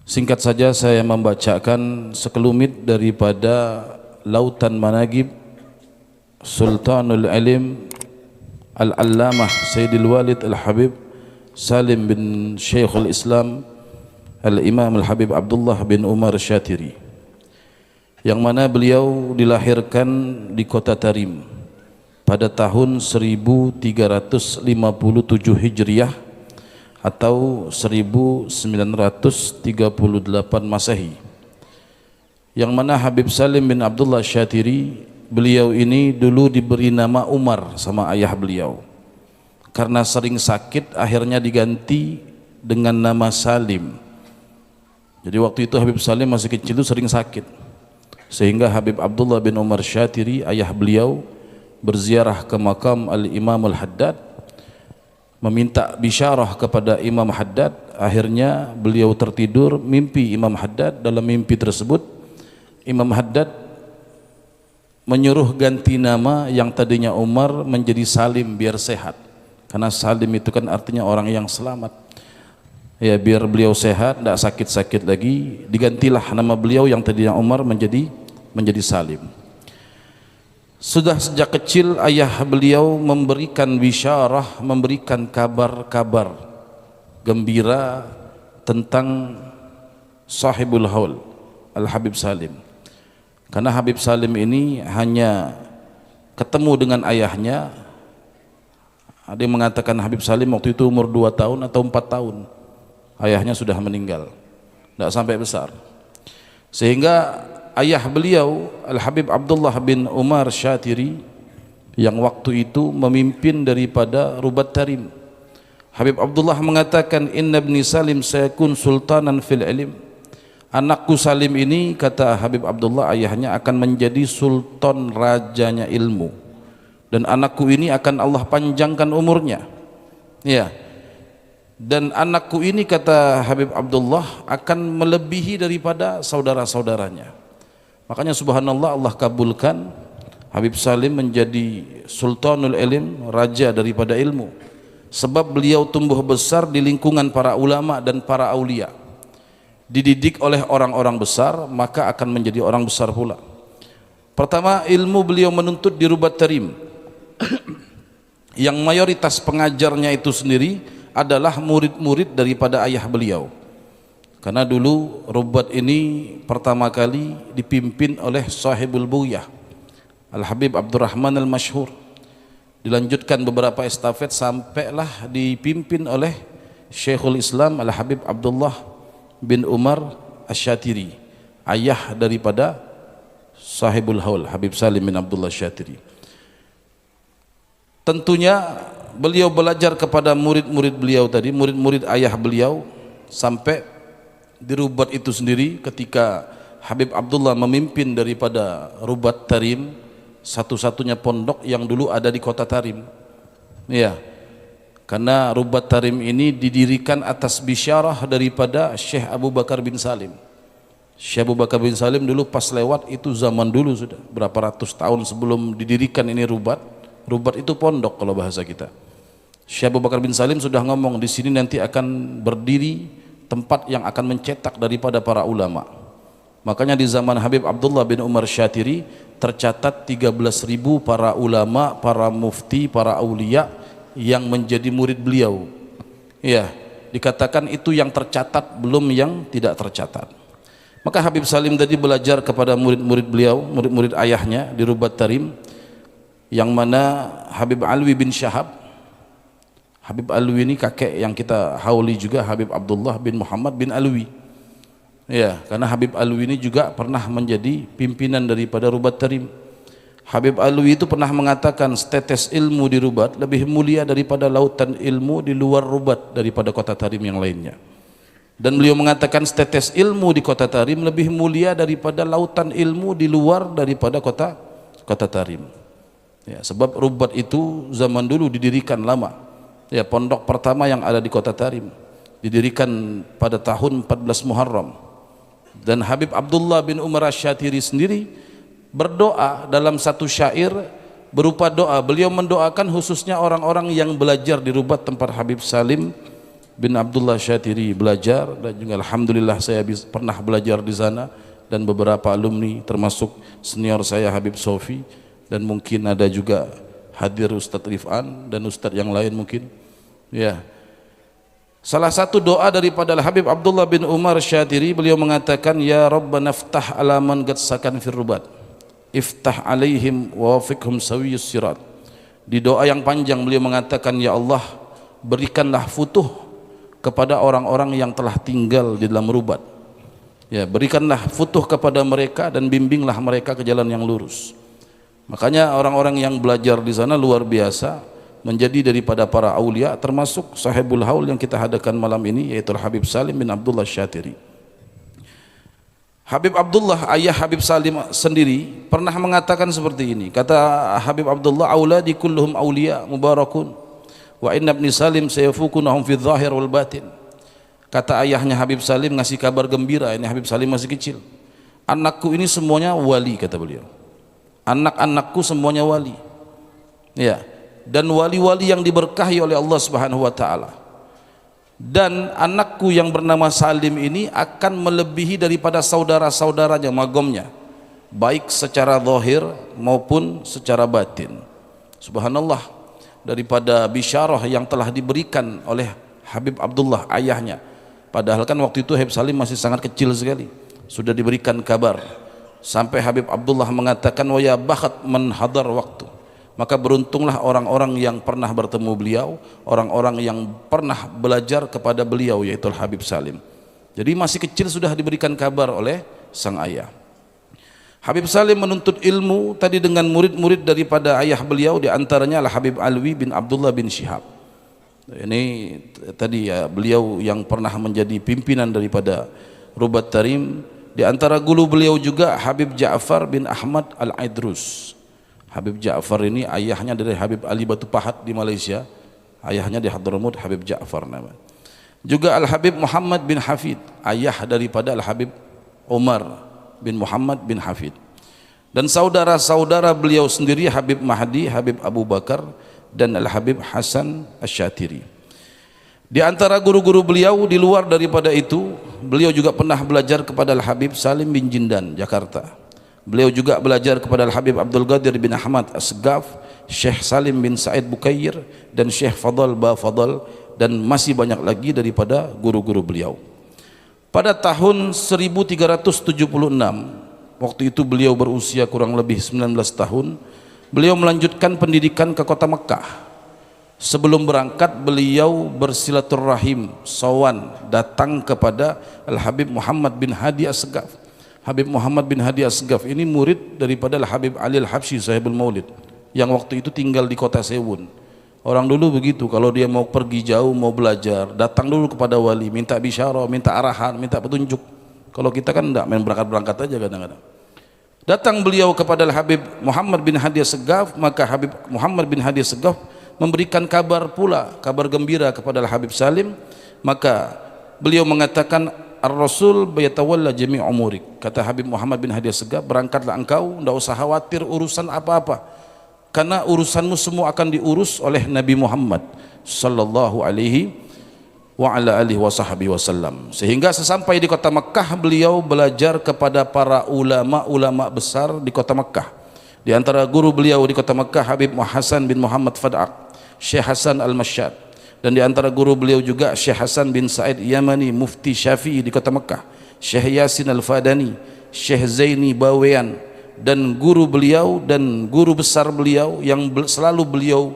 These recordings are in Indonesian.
Singkat saja saya membacakan sekelumit daripada Lautan Managib Sultanul Alim Al-Allamah Sayyidil Walid Al-Habib Salim bin Syekhul Islam Al-Imam Al-Habib Abdullah bin Umar Syatiri, yang mana beliau dilahirkan di kota Tarim pada tahun 1357 Hijriah atau 1938 Masehi, yang mana Habib Salim bin Abdullah Syatiri, beliau ini dulu diberi nama Umar sama ayah beliau. Karena sering sakit akhirnya diganti dengan nama Salim. Jadi waktu itu Habib Salim masih kecil itu sering sakit, sehingga Habib Abdullah bin Umar Syatiri, ayah beliau, berziarah ke makam Al-Imam Al-Haddad, meminta bisyarah kepada Imam Haddad. Akhirnya beliau tertidur, mimpi Imam Haddad. Dalam mimpi tersebut Imam Haddad menyuruh ganti nama yang tadinya Umar menjadi Salim biar sehat, karena Salim itu kan artinya orang yang selamat ya, biar beliau sehat, tidak sakit-sakit lagi. Digantilah nama beliau yang tadinya Umar menjadi Salim. Sudah sejak kecil ayah beliau memberikan bisyarah, memberikan kabar-kabar gembira tentang sahibul haul Al-Habib Salim. Karena Habib Salim ini hanya ketemu dengan ayahnya. Ada yang mengatakan Habib Salim waktu itu umur 2 tahun atau 4 tahun, ayahnya sudah meninggal, tidak sampai besar. Sehingga ayah beliau Al-Habib Abdullah bin Umar Syatiri yang waktu itu memimpin daripada Rubat Tarim, Habib Abdullah mengatakan, inna ibni Salim sayakun sultanan fil ilm. Anakku Salim ini, kata Habib Abdullah ayahnya, akan menjadi sultan rajanya ilmu, dan anakku ini akan Allah panjangkan umurnya ya. Dan anakku ini, kata Habib Abdullah, akan melebihi daripada saudara-saudaranya. Makanya subhanallah, Allah kabulkan Habib Salim menjadi sultanul ilm, raja daripada ilmu, sebab beliau tumbuh besar di lingkungan para ulama dan para aulia, dididik oleh orang-orang besar, maka akan menjadi orang besar pula. Pertama, ilmu beliau menuntut di Rubat Tarim yang mayoritas pengajarnya itu sendiri adalah murid-murid daripada ayah beliau. Karena dulu Rubat ini pertama kali dipimpin oleh sahibul buyah Al-Habib Abdurrahman Al-Masyhur, dilanjutkan beberapa estafet sampailah dipimpin oleh Syekhul Islam Al-Habib Abdullah bin Umar Asy-Syatiri, ayah daripada sahibul haul Habib Salim bin Abdullah Syatiri. Tentunya beliau belajar kepada murid-murid beliau tadi, murid-murid ayah beliau, sampai di Rubat itu sendiri ketika Habib Abdullah memimpin daripada Rubat Tarim, satu-satunya pondok yang dulu ada di kota Tarim ya. Karena Rubat Tarim ini didirikan atas bisyarah daripada Syekh Abu Bakar bin Salim. Syekh Abu Bakar bin Salim dulu pas lewat itu, zaman dulu sudah berapa ratus tahun sebelum didirikan ini Rubat. Rubat itu pondok kalau bahasa kita. Syekh Abu Bakar bin Salim sudah ngomong, di sini nanti akan berdiri tempat yang akan mencetak daripada para ulama. Makanya di zaman Habib Abdullah bin Umar Syatiri tercatat 13.000 para ulama, para mufti, para aulia yang menjadi murid beliau ya. Dikatakan itu yang tercatat, belum yang tidak tercatat. Maka Habib Salim tadi belajar kepada murid-murid beliau, murid-murid ayahnya di Rubat Tarim, yang mana Habib Alwi bin Syahab. Habib Alwi ini kakek yang kita hauli juga, Habib Abdullah bin Muhammad bin Alwi ya. Karena Habib Alwi ini juga pernah menjadi pimpinan daripada Rubat Tarim. Habib Alwi itu pernah mengatakan, setetes ilmu di Rubat lebih mulia daripada lautan ilmu di luar Rubat daripada kota Tarim yang lainnya. Dan beliau mengatakan setetes ilmu di kota Tarim lebih mulia daripada lautan ilmu di luar daripada kota Tarim ya. Sebab Rubat itu zaman dulu didirikan lama ya. Pondok pertama yang ada di kota Tarim didirikan pada tahun 14 Muharram. Dan Habib Abdullah bin Umar Asy-Syatiri sendiri berdoa dalam satu syair berupa doa. Beliau mendoakan khususnya orang-orang yang belajar di Rubat tempat Habib Salim bin Abdullah Syatiri belajar, dan juga alhamdulillah saya pernah belajar di sana, dan beberapa alumni termasuk senior saya Habib Sofi, dan mungkin ada juga hadir Ustadz Rifan dan Ustadz yang lain mungkin. Ya, salah satu doa daripada Habib Abdullah bin Umar Syatiri, beliau mengatakan, ya Rabbana iftah ala man qad sakan fir rubat, iftah alaihim wa wafiqhum sawiyus sirat. Di doa yang panjang beliau mengatakan, ya Allah, berikanlah futuh kepada orang-orang yang telah tinggal di dalam rubat. Ya, berikanlah futuh kepada mereka dan bimbinglah mereka ke jalan yang lurus. Makanya orang-orang yang belajar di sana luar biasa, menjadi daripada para aulia, termasuk sahibul haul yang kita hadirkan malam ini, yaitu Habib Salim bin Abdullah Syatiri. Habib Abdullah, ayah Habib Salim sendiri pernah mengatakan seperti ini. Kata Habib Abdullah, auladi kulluhum aulia mubarakun wa inna ibni Salim sayafukunahum fi dhahir wal batin. Kata ayahnya Habib Salim ngasih kabar gembira, ini Habib Salim masih kecil, anakku ini semuanya wali, kata beliau, anak-anakku semuanya wali, ya, dan wali-wali yang diberkahi oleh Allah Subhanahu wa taala. Dan anakku yang bernama Salim ini akan melebihi daripada saudara-saudaranya, magomnya, baik secara zahir maupun secara batin. Subhanallah, daripada bisyarah yang telah diberikan oleh Habib Abdullah ayahnya. Padahal kan waktu itu Habib Salim masih sangat kecil sekali, sudah diberikan kabar, sampai Habib Abdullah mengatakan, wa ya bakhat man hadar waktu. Maka beruntunglah orang-orang yang pernah bertemu beliau, orang-orang yang pernah belajar kepada beliau, yaitu Habib Salim. Jadi masih kecil sudah diberikan kabar oleh sang ayah. Habib Salim menuntut ilmu tadi dengan murid-murid daripada ayah beliau, diantaranya adalah Habib Alwi bin Abdullah bin Syihab. Ini tadi ya, beliau yang pernah menjadi pimpinan daripada Rubat Tarim. Di antara guru beliau juga Habib Ja'far bin Ahmad Al-Aidrus. Habib Ja'far ini ayahnya dari Habib Ali Batu Pahat di Malaysia, ayahnya di Hadramaut, Habib Ja'far nama. Juga Al-Habib Muhammad bin Hafid, ayah daripada Al-Habib Umar bin Muhammad bin Hafid. Dan saudara-saudara beliau sendiri Habib Mahdi, Habib Abu Bakar, dan Al-Habib Hasan Asy-Syatiri. Di antara guru-guru beliau di luar daripada itu, beliau juga pernah belajar kepada Al-Habib Salim bin Jindan, Jakarta. Beliau juga belajar kepada Al-Habib Abdul Qadir bin Ahmad Asgaf, Syekh Salim bin Said Bukair, dan Syekh Fadal Ba Fadal, dan masih banyak lagi daripada guru-guru beliau. Pada tahun 1376, waktu itu beliau berusia kurang lebih 19 tahun, beliau melanjutkan pendidikan ke kota Mekah. Sebelum berangkat beliau bersilaturahim, sawan, datang kepada Al-Habib Muhammad bin Hadi Asgaf. Habib Muhammad bin Hadi Asgaf ini murid daripada Al-Habib Ali Al-Habsyi Sahibul Maulid, yang waktu itu tinggal di kota Sewun. Orang dulu begitu, kalau dia mau pergi jauh, mau belajar, datang dulu kepada wali, minta bisyarah, minta arahan, minta petunjuk. Kalau kita kan enggak, main berangkat-berangkat aja kadang-kadang. Datang beliau kepada Al-Habib Muhammad bin Hadi Asgaf, maka Habib Muhammad bin Hadi Asgaf memberikan kabar pula, kabar gembira kepada Al-Habib Salim. Maka beliau mengatakan, Ar-Rasul bayatawalla jami' umurik. Kata Habib Muhammad bin Hadi Asgaf, berangkatlah engkau, tidak usah khawatir urusan apa-apa, karena urusanmu semua akan diurus oleh Nabi Muhammad sallallahu alaihi wa ala alihi wasallam. Sehingga sesampai di kota Mekah, beliau belajar kepada para ulama-ulama besar di kota Mekah. Di antara guru beliau di kota Mekah Habib Hasan bin Muhammad Fad'aq, Syekh Hasan Al-Masyad. Dan di antara guru beliau juga Syekh Hasan bin Said Yamani, Mufti Syafi'i di kota Mekah, Syekh Yasin Al-Fadani, Syekh Zaini Bawean, dan guru beliau dan guru besar beliau yang selalu beliau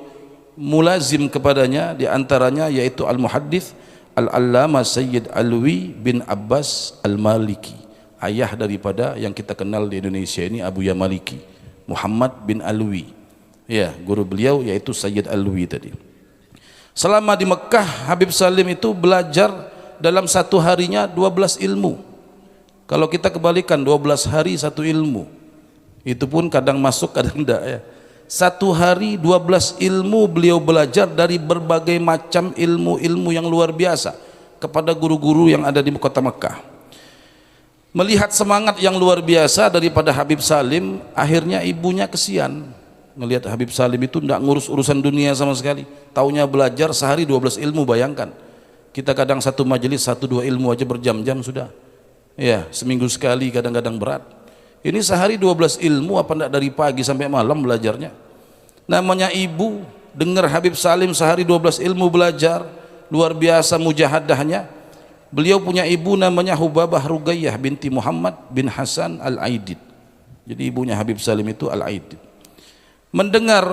mulazim kepadanya, di antaranya yaitu Al-Muhaddits Al-Allamah Sayyid Alwi bin Abbas Al-Maliki, ayah daripada yang kita kenal di Indonesia ini Abu Ya Maliki, Muhammad bin Alwi. Ya, guru beliau yaitu Sayyid Alwi tadi. Selama di Mekah, Habib Salim itu belajar dalam satu harinya 12 ilmu. Kalau kita kebalikan, 12 hari satu ilmu, itu pun kadang masuk kadang tidak ya. Satu hari 12 ilmu beliau belajar dari berbagai macam ilmu-ilmu yang luar biasa kepada guru-guru yang ada di kota Mekah. Melihat semangat yang luar biasa daripada Habib Salim, akhirnya ibunya kesian melihat Habib Salim itu tidak ngurus urusan dunia sama sekali, taunya belajar sehari 12 ilmu. Bayangkan, Kita kadang satu majelis 1-2 ilmu aja berjam-jam sudah. Ya, seminggu sekali kadang-kadang berat. Ini sehari 12 ilmu apa enggak dari pagi sampai malam belajarnya. Namanya ibu, dengar Habib Salim sehari 12 ilmu belajar, luar biasa mujahadahnya. Beliau punya ibu namanya Hubabah Rugayyah binti Muhammad bin Hasan Al-Aidid. Jadi ibunya Habib Salim itu Al-Aidid. Mendengar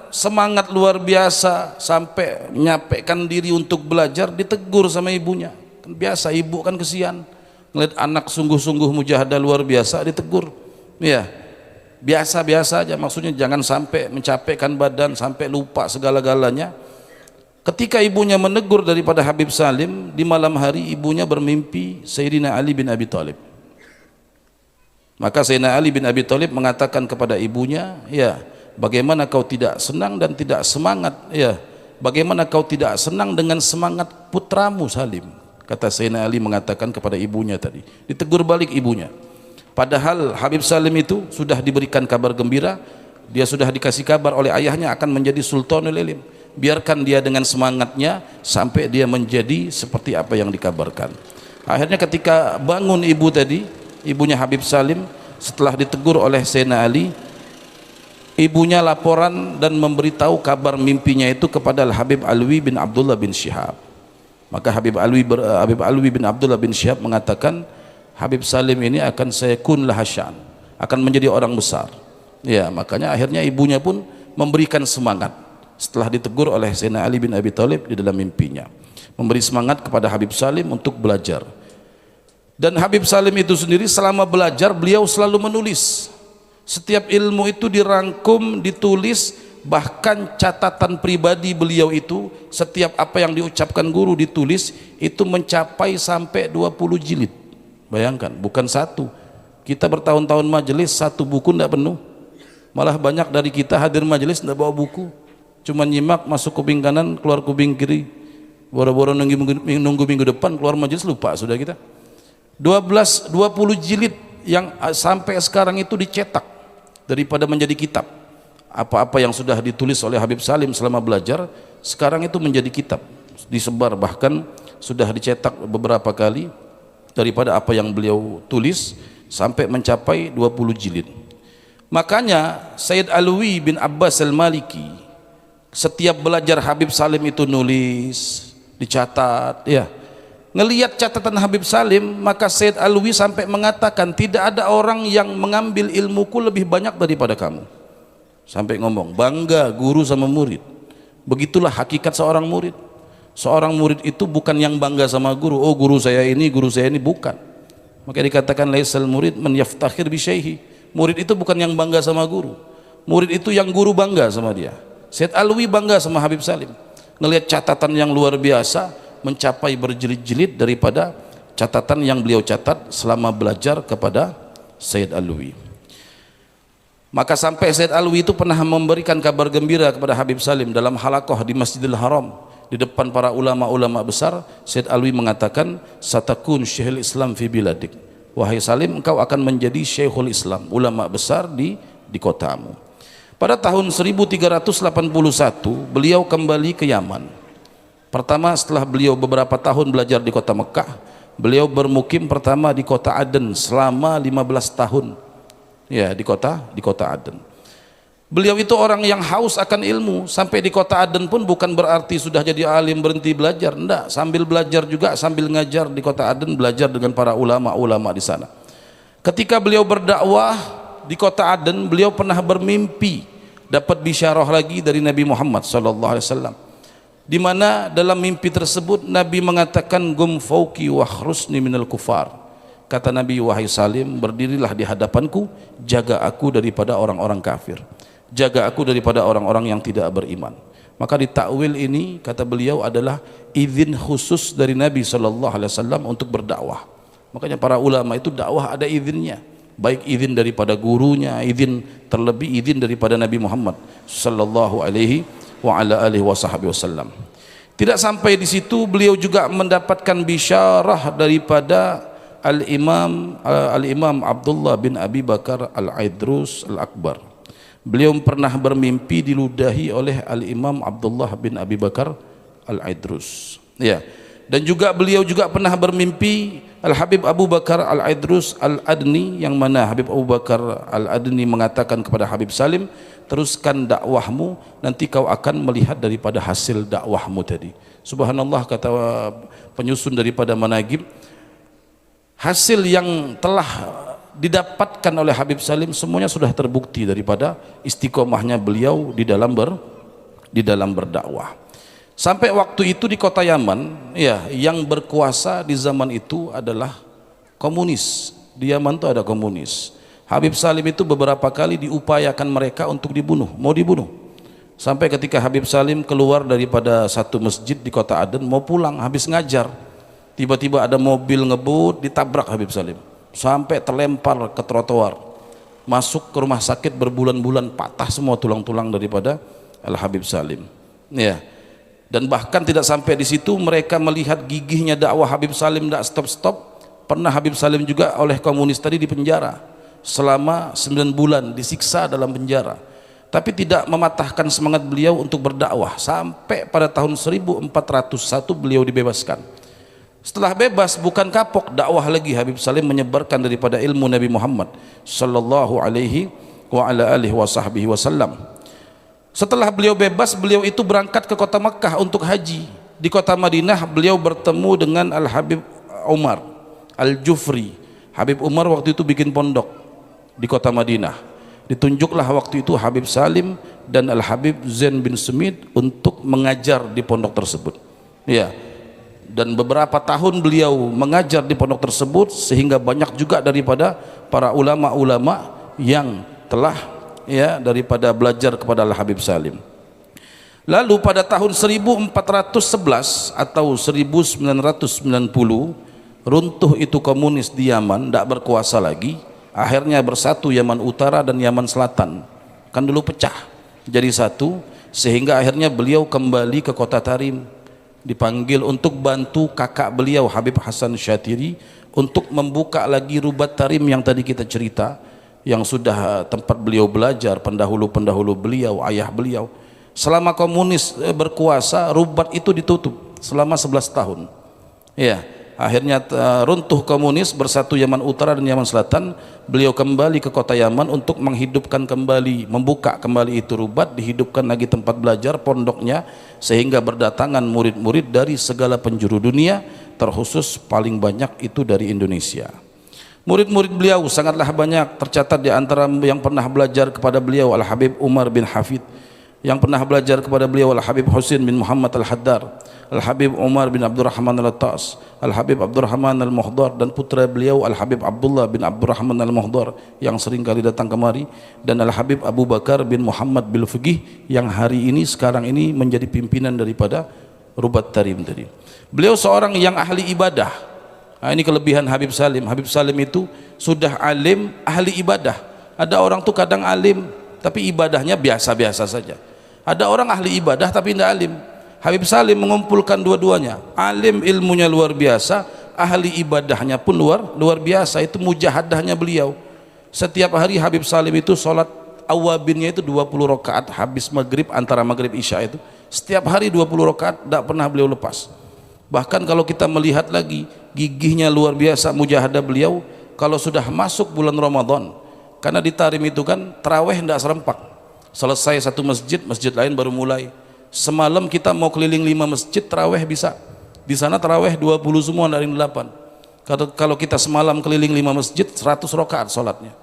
semangat luar biasa sampai menyampaikan diri untuk belajar, ditegur sama ibunya. Kan biasa ibu kan kesian ngeliat anak sungguh-sungguh mujahadah luar biasa ditegur. Ya, biasa-biasa aja, maksudnya jangan sampai mencapekkan badan sampai lupa segala-galanya. Ketika ibunya menegur daripada Habib Salim, di malam hari ibunya bermimpi Sayyidina Ali bin Abi Thalib. Maka Sayyidina Ali bin Abi Thalib mengatakan kepada ibunya, ya, bagaimana kau tidak senang dan tidak semangat, ya, bagaimana kau tidak senang dengan semangat putramu Salim? Kata Sayyidina Ali mengatakan kepada ibunya tadi, ditegur balik ibunya. Padahal Habib Salim itu sudah diberikan kabar gembira, dia sudah dikasih kabar oleh ayahnya akan menjadi Sultanul Ilim. Biarkan dia dengan semangatnya sampai dia menjadi seperti apa yang dikabarkan. Akhirnya ketika bangun ibu tadi, ibunya Habib Salim, setelah ditegur oleh Sayyidina Ali, ibunya laporan dan memberitahu kabar mimpinya itu kepada Habib Alwi bin Abdullah bin Syihab. Maka Habib Alwi bin Abdullah bin Syihab mengatakan, Habib Salim ini akan sayakun lahasyan, akan menjadi orang besar. Ya, makanya akhirnya ibunya pun memberikan semangat setelah ditegur oleh Sayyidina Ali bin Abi Thalib di dalam mimpinya, memberi semangat kepada Habib Salim untuk belajar. Dan Habib Salim itu sendiri selama belajar beliau selalu menulis. Setiap ilmu itu dirangkum, ditulis, bahkan catatan pribadi beliau itu setiap apa yang diucapkan guru ditulis, itu mencapai sampai 20 jilid. Bayangkan, bukan satu. Kita bertahun-tahun majelis, satu buku tidak penuh. Malah banyak dari kita hadir majelis tidak bawa buku, cuma nyimak, masuk kuping kanan, keluar kuping kiri, boro-boro nunggu minggu depan, keluar majelis lupa sudah kita. 20 jilid yang sampai sekarang itu dicetak daripada menjadi kitab. Apa-apa yang sudah ditulis oleh Habib Salim selama belajar sekarang itu menjadi kitab, disebar, bahkan sudah dicetak beberapa kali daripada apa yang beliau tulis sampai mencapai 20 jilid. Makanya Sayyid Alwi bin Abbas Al-Maliki setiap belajar Habib Salim itu nulis, dicatat, ya. Ngelihat catatan Habib Salim, maka Sayyid Alwi sampai mengatakan tidak ada orang yang mengambil ilmuku lebih banyak daripada kamu. Sampai ngomong bangga guru sama murid. Begitulah hakikat seorang murid. Seorang murid itu bukan yang bangga sama guru, oh guru saya ini, bukan. Maka dikatakan laisal murid man yaftakhir bi syaihi. Murid itu bukan yang bangga sama guru. Murid itu yang guru bangga sama dia. Sayyid Alwi bangga sama Habib Salim. Ngelihat catatan yang luar biasa, mencapai berjilid-jilid daripada catatan yang beliau catat selama belajar kepada Sayyid Alwi. Maka sampai Sayyid Alwi itu pernah memberikan kabar gembira kepada Habib Salim dalam halaqah di Masjidil Haram, di depan para ulama-ulama besar. Sayyid Alwi mengatakan, satakun syekhul Islam fi biladik. Wahai Salim, engkau akan menjadi syekhul Islam, ulama besar di kotamu. Pada tahun 1381 beliau kembali ke Yaman. Pertama setelah beliau beberapa tahun belajar di kota Mekah, beliau bermukim pertama di kota Aden selama 15 tahun. Ya, di kota Aden. Beliau itu orang yang haus akan ilmu, sampai di kota Aden pun bukan berarti sudah jadi alim berhenti belajar, enggak, sambil belajar juga, sambil ngajar di kota Aden, belajar dengan para ulama-ulama di sana. Ketika beliau berdakwah di kota Aden, beliau pernah bermimpi dapat bisyarah lagi dari Nabi Muhammad SAW, di mana dalam mimpi tersebut Nabi mengatakan gum fauqi wakhrusni minal kufar. Kata Nabi, wahai Salim, berdirilah di hadapanku, jaga aku daripada orang-orang kafir, jaga aku daripada orang-orang yang tidak beriman. Maka di takwil ini kata beliau adalah izin khusus dari Nabi SAW untuk berdakwah. Makanya para ulama itu dakwah ada izinnya, baik izin daripada gurunya, izin terlebih izin daripada Nabi Muhammad sallallahu alaihi wa ala alihi wasallam. Tidak sampai di situ, beliau juga mendapatkan bisyarah daripada Al-Imam Abdullah bin Abi Bakar Al-Aidrus Al-Akbar. Beliau pernah bermimpi diludahi oleh Al-Imam Abdullah bin Abi Bakar Al-Aidrus. Ya, Dan juga beliau juga pernah bermimpi Al-Habib Abu Bakar Al-Idrus Al-Adni, yang mana Habib Abu Bakar Al-Adni mengatakan kepada Habib Salim, teruskan dakwahmu, nanti kau akan melihat daripada hasil dakwahmu tadi. Subhanallah, kata penyusun daripada managib, hasil yang telah didapatkan oleh Habib Salim semuanya sudah terbukti daripada istiqomahnya beliau di dalam berdakwah. Sampai waktu itu di kota Yaman, ya, yang berkuasa di zaman itu adalah komunis. Di Yaman itu ada komunis. Habib Salim itu beberapa kali diupayakan mereka untuk dibunuh, mau dibunuh. Sampai ketika Habib Salim keluar daripada satu masjid di kota Aden, mau pulang habis ngajar, tiba-tiba ada mobil ngebut, ditabrak Habib Salim sampai terlempar ke trotoar, masuk ke rumah sakit berbulan-bulan, patah semua tulang-tulang daripada Al Habib Salim, ya. Dan bahkan tidak sampai di situ, mereka melihat gigihnya dakwah Habib Salim tidak stop-stop. Pernah Habib Salim juga oleh komunis tadi dipenjara selama 9 bulan, disiksa dalam penjara, tapi tidak mematahkan semangat beliau untuk berdakwah. Sampai pada tahun 1401 beliau dibebaskan. Setelah bebas, bukan kapok, dakwah lagi Habib Salim, menyebarkan daripada ilmu Nabi Muhammad sallallahu alaihi wa ala alihi wasallam. Setelah beliau bebas, beliau itu berangkat ke kota Makkah untuk haji. Di kota Madinah beliau bertemu dengan Al-Habib Umar Al-Jufri. Habib Umar waktu itu bikin pondok di kota Madinah. Ditunjuklah waktu itu Habib Salim dan Al-Habib Zain bin Sumit untuk mengajar di pondok tersebut, ya. Dan beberapa tahun beliau mengajar di pondok tersebut, sehingga banyak juga daripada para ulama-ulama yang telah, ya, daripada belajar kepada Al-Habib Salim. Lalu pada tahun 1411 atau 1990 runtuh itu komunis di Yaman, tidak berkuasa lagi. Akhirnya bersatu Yaman Utara dan Yaman Selatan, kan dulu pecah jadi satu, sehingga akhirnya beliau kembali ke kota Tarim, dipanggil untuk bantu kakak beliau Habib Hasan Syatiri untuk membuka lagi Rubat Tarim yang tadi kita cerita, yang sudah tempat beliau belajar, pendahulu-pendahulu beliau, ayah beliau. Selama komunis berkuasa, Rubat itu ditutup selama 11 tahun, ya. Akhirnya runtuh komunis, bersatu Yaman Utara dan Yaman Selatan. Beliau kembali ke kota Yaman untuk menghidupkan kembali, membuka kembali itu Rubat, dihidupkan lagi tempat belajar pondoknya, sehingga berdatangan murid-murid dari segala penjuru dunia, terkhusus paling banyak itu dari Indonesia. Murid-murid beliau sangatlah banyak, tercatat di antara yang pernah belajar kepada beliau Al-Habib Umar bin Hafid, yang pernah belajar kepada beliau Al-Habib Husin bin Muhammad Al-Haddar, Al-Habib Umar bin Abdurrahman Al-Attas, Al-Habib Abdurrahman Al-Muhdar, dan putra beliau Al-Habib Abdullah bin Abdurrahman Al-Muhdar yang sering kali datang kemari, dan Al-Habib Abu Bakar bin Muhammad bin Fiqih yang hari ini sekarang ini menjadi pimpinan daripada Rubat Tarim tadi. Beliau seorang yang ahli ibadah. Nah, ini kelebihan Habib Salim. Habib Salim itu sudah alim, ahli ibadah. Ada orang tuh kadang alim tapi ibadahnya biasa-biasa saja. Ada orang ahli ibadah tapi tidak alim. Habib Salim mengumpulkan dua-duanya. Alim, ilmunya luar biasa, ahli ibadahnya pun luar biasa. Itu mujahadahnya beliau. Setiap hari Habib Salim itu sholat awabinnya itu 20 rakaat habis maghrib, antara maghrib isya itu. Setiap hari 20 rakaat, tidak pernah beliau lepas. Bahkan kalau kita melihat lagi, gigihnya luar biasa mujahadah beliau. Kalau sudah masuk bulan Ramadan, karena di Tarim itu kan taraweh tidak serempak, selesai satu masjid, masjid lain baru mulai. Semalam kita mau keliling 5 masjid, taraweh bisa. Di sana taraweh 20 semua dari 8. Kalau kita semalam keliling 5 masjid, 100 rakaat sholatnya.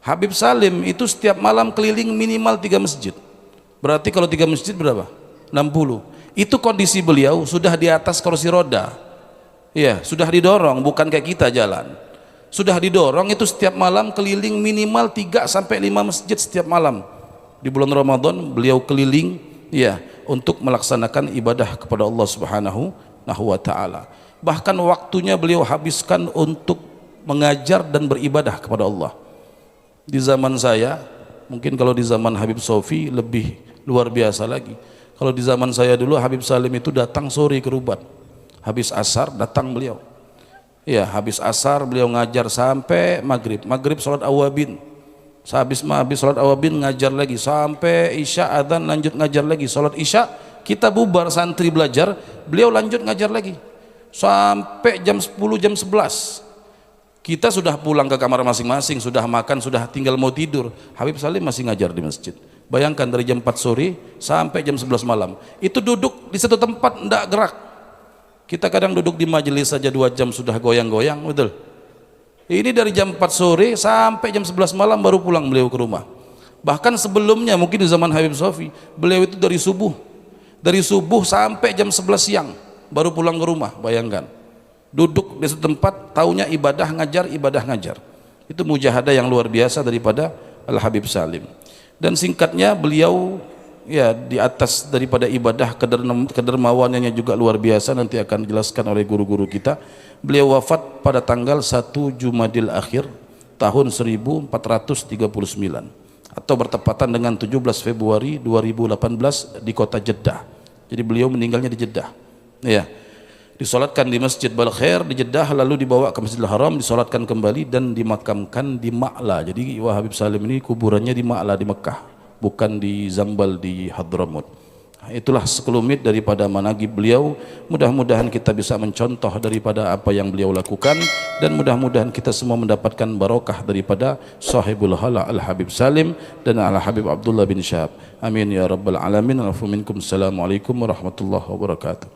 Habib Salim itu setiap malam keliling minimal 3 masjid. Berarti kalau 3 masjid berapa? 60. Itu kondisi beliau sudah di atas kursi roda. Ya, sudah didorong, bukan kayak kita jalan. Sudah didorong, itu setiap malam keliling minimal 3 sampai 5 masjid setiap malam. Di bulan Ramadan beliau keliling, ya, untuk melaksanakan ibadah kepada Allah Subhanahu wa taala. Bahkan waktunya beliau habiskan untuk mengajar dan beribadah kepada Allah. Di zaman saya, mungkin kalau di zaman Habib Sofi lebih luar biasa lagi. Kalau di zaman saya dulu, Habib Salim itu datang sore ke Rubat. Habis asar datang beliau. Ya, habis asar beliau ngajar sampai maghrib. Maghrib sholat awabin. Habis sholat awabin ngajar lagi sampai isya, adzan lanjut ngajar lagi. Sholat isya kita bubar, santri belajar, beliau lanjut ngajar lagi. sampai jam 10 jam 11 kita sudah pulang ke kamar masing-masing, sudah makan, sudah tinggal mau tidur, Habib Salim masih ngajar di masjid. Bayangkan dari jam 4 sore sampai jam 11 malam itu duduk di satu tempat, tidak gerak. Kita kadang duduk di majelis saja 2 jam sudah goyang-goyang, betul. Ini dari jam 4 sore sampai jam 11 malam baru pulang beliau ke rumah. Bahkan sebelumnya mungkin di zaman Habib Sofi, beliau itu dari subuh sampai jam 11 siang baru pulang ke rumah. Bayangkan, duduk di satu tempat, taunya ibadah ngajar. Itu mujahadah yang luar biasa daripada Al Habib Salim. Dan singkatnya beliau ya di atas daripada ibadah, kedermawanannya juga luar biasa, nanti akan dijelaskan oleh guru-guru kita. Beliau wafat pada tanggal 1 Jumadil Akhir tahun 1439 atau bertepatan dengan 17 Februari 2018 di kota Jeddah. Jadi beliau meninggalnya di Jeddah. Ya. Disolatkan di Masjid Balkhair di Jeddah, lalu dibawa ke Masjidil Haram, disolatkan kembali dan dimakamkan di Ma'la. Jadi Habib Salim ini kuburannya di Ma'la di Mekah, bukan di Zambal di Hadramut. Itulah sekelumit daripada manaqib beliau. Mudah-mudahan kita bisa mencontoh daripada apa yang beliau lakukan, dan mudah-mudahan kita semua mendapatkan barokah daripada sahibul hala Al Habib Salim dan Al Habib Abdullah bin Syahab. Amin ya rabbal alamin. Assalamualaikum warahmatullahi wabarakatuh.